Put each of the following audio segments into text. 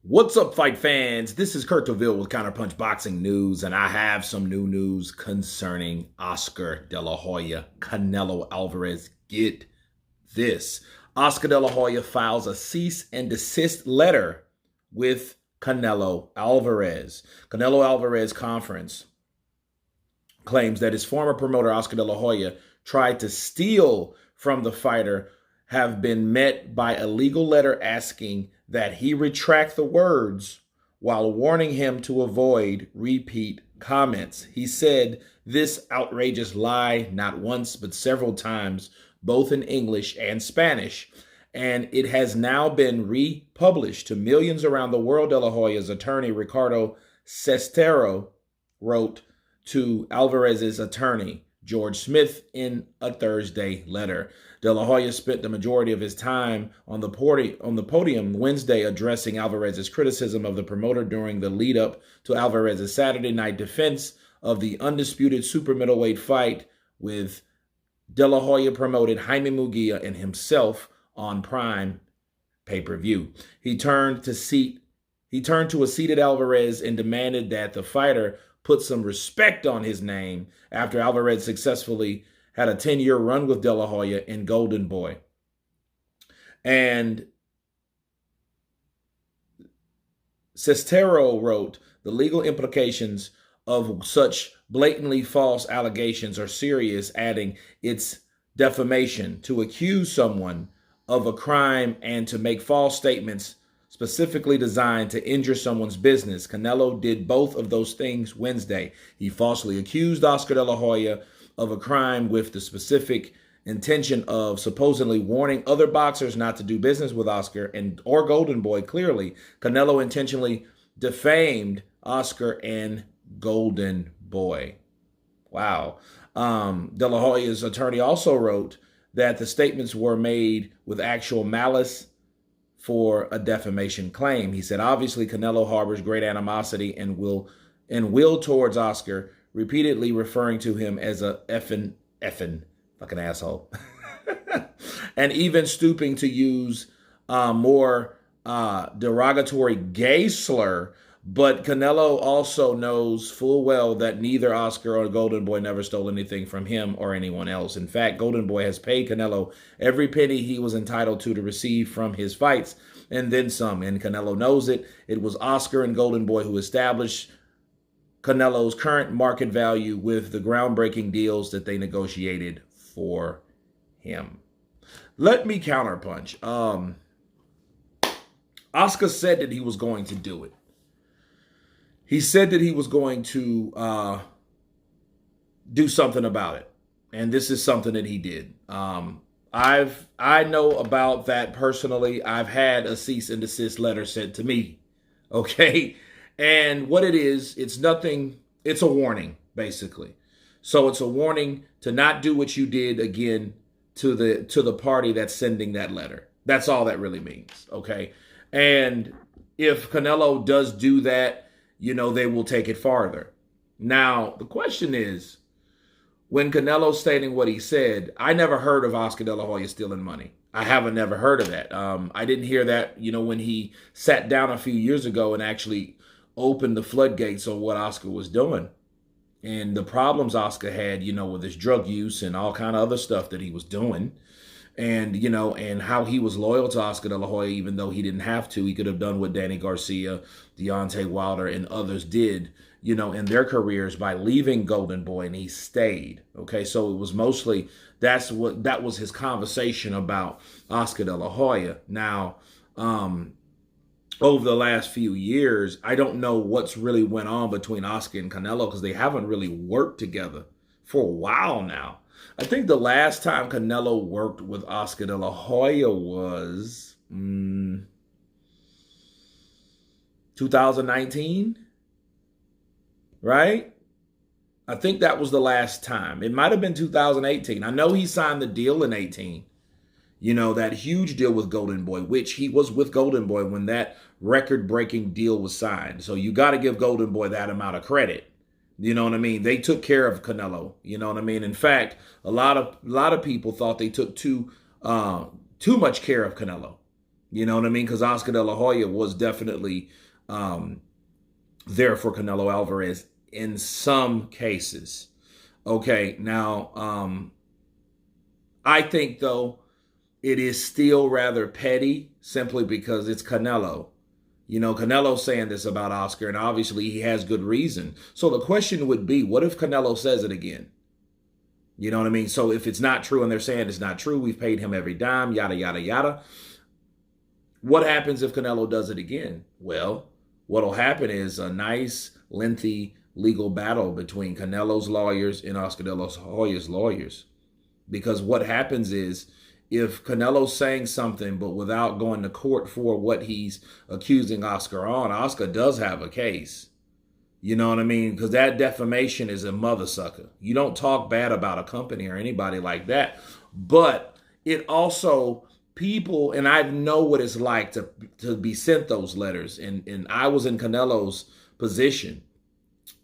What's up, fight fans? This is Kurt DeVille with Counterpunch Boxing News, and I have some new news concerning Oscar De La Hoya, Canelo Alvarez. Get this. Oscar De La Hoya files a cease and desist letter with Canelo Alvarez. Canelo Alvarez conference claims that his former promoter, Oscar De La Hoya, tried to steal from the fighter, have been met by a legal letter asking that he retract the words while warning him to avoid repeat comments. He said this outrageous lie not once but several times, both in English and Spanish, and it has now been republished to millions around the world. De La Hoya's attorney, Ricardo Sestero, wrote to Alvarez's attorney, George Smith, in a Thursday letter. De La Hoya spent the majority of his time on the podium Wednesday addressing Alvarez's criticism of the promoter during the lead-up to Alvarez's Saturday night defense of the undisputed super middleweight fight with De La Hoya promoted Jaime Munguia and himself on Prime pay-per-view. He turned to a seated Alvarez and demanded that the fighter put some respect on his name after Alvarez successfully had a 10-year run with De La Hoya in Golden Boy. And Sestero wrote, the legal implications of such blatantly false allegations are serious, adding, it's defamation to accuse someone of a crime and to make false statements specifically designed to injure someone's business. Canelo did both of those things Wednesday. He falsely accused Oscar De La Hoya of a crime with the specific intention of supposedly warning other boxers not to do business with Oscar or Golden Boy. Clearly, Canelo intentionally defamed Oscar and Golden Boy. Wow. De La Hoya's attorney also wrote that the statements were made with actual malice for a defamation claim. He said, obviously, Canelo harbors great animosity and will towards Oscar, repeatedly referring to him as a effing fucking asshole. And even stooping to use more derogatory gay slur. But Canelo also knows full well that neither Oscar or Golden Boy never stole anything from him or anyone else. In fact, Golden Boy has paid Canelo every penny he was entitled to receive from his fights, and then some. And Canelo knows it. It was Oscar and Golden Boy who established Canelo's current market value with the groundbreaking deals that they negotiated for him. Let me counterpunch. Oscar said that he was going to do it. He said that he was going to do something about it. And this is something that he did. I know about that personally. I've had a cease and desist letter sent to me. Okay. And what it is, it's nothing. It's a warning, basically. So it's a warning to not do what you did again to the party that's sending that letter. That's all that really means. Okay. And if Canelo does do that, you know, they will take it farther. Now, the question is, when Canelo's stating what he said, I never heard of Oscar De La Hoya stealing money. I haven't never heard of that. I didn't hear that, you know, when he sat down a few years ago and actually opened the floodgates on what Oscar was doing. And the problems Oscar had, you know, with his drug use and all kind of other stuff that he was doing. And, you know, and how he was loyal to Oscar De La Hoya, even though he didn't have to. He could have done what Danny Garcia, Deontay Wilder, and others did, you know, in their careers by leaving Golden Boy, and he stayed. Okay, so it was mostly, that was his conversation about Oscar De La Hoya. Now, over the last few years, I don't know what's really went on between Oscar and Canelo because they haven't really worked together for a while now. I think the last time Canelo worked with Oscar De La Hoya was 2019, right? I think that was the last time. It might have been 2018. I know he signed the deal in 18. You know, that huge deal with Golden Boy, which he was with Golden Boy when that record-breaking deal was signed. So you got to give Golden Boy that amount of credit. You know what I mean? They took care of Canelo. You know what I mean? In fact, a lot of people thought they took too much care of Canelo. You know what I mean? Because Oscar De La Hoya was definitely there for Canelo Alvarez in some cases. Okay, now I think though it is still rather petty simply because it's Canelo. You know, Canelo's saying this about Oscar, and obviously he has good reason. So the question would be, what if Canelo says it again? You know what I mean? So if it's not true and they're saying it's not true, we've paid him every dime, yada, yada, yada. What happens if Canelo does it again? Well, what'll happen is a nice, lengthy legal battle between Canelo's lawyers and Oscar De La Hoya's lawyers. Because what happens is, if Canelo's saying something but without going to court for what he's accusing Oscar on, Oscar does have a case. You know what I mean? Because that defamation is a mother sucker. You don't talk bad about a company or anybody like that. But it also, people, and I know what it's like to be sent those letters. And I was in Canelo's position.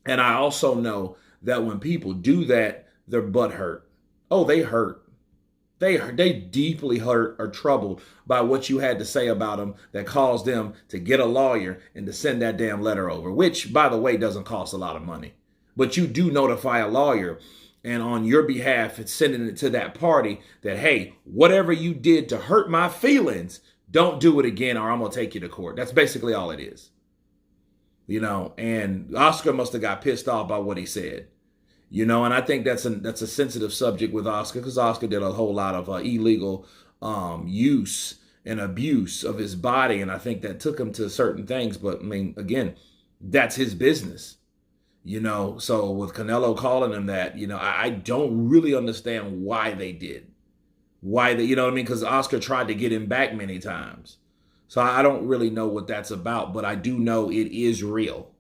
And I also know that when people do that, their butt hurt. Oh, they hurt. They deeply hurt or troubled by what you had to say about them that caused them to get a lawyer and to send that damn letter over, which, by the way, doesn't cost a lot of money. But you do notify a lawyer, and on your behalf, it's sending it to that party that, hey, whatever you did to hurt my feelings, don't do it again or I'm going to take you to court. That's basically all it is. You know, and Oscar must have got pissed off by what he said. You know, and I think that's a sensitive subject with Oscar, because Oscar did a whole lot of illegal use and abuse of his body. And I think that took him to certain things. But I mean, again, that's his business, you know. So with Canelo calling him that, you know, I don't really understand why they did. Why they, you know what I mean? Because Oscar tried to get him back many times. So I don't really know what that's about. But I do know it is real.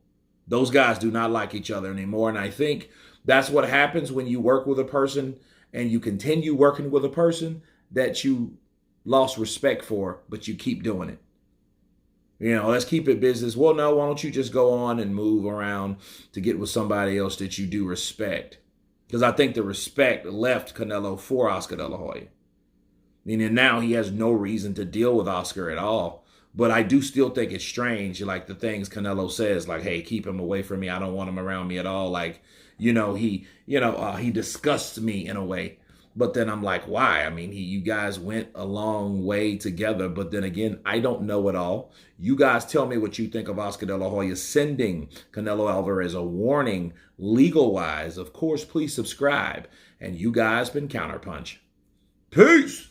Those guys do not like each other anymore. And I think that's what happens when you work with a person and you continue working with a person that you lost respect for, but you keep doing it. You know, let's keep it business. Well, no, why don't you just go on and move around to get with somebody else that you do respect? Because I think the respect left Canelo for Oscar De La Hoya. Meaning now he has no reason to deal with Oscar at all. But I do still think it's strange, like the things Canelo says, like, hey, keep him away from me. I don't want him around me at all. Like, he disgusts me in a way. But then I'm like, why? I mean, you guys went a long way together. But then again, I don't know it all. You guys tell me what you think of Oscar De La Hoya sending Canelo Alvarez a warning legal-wise. Of course, please subscribe. And you guys been Counterpunch. Peace.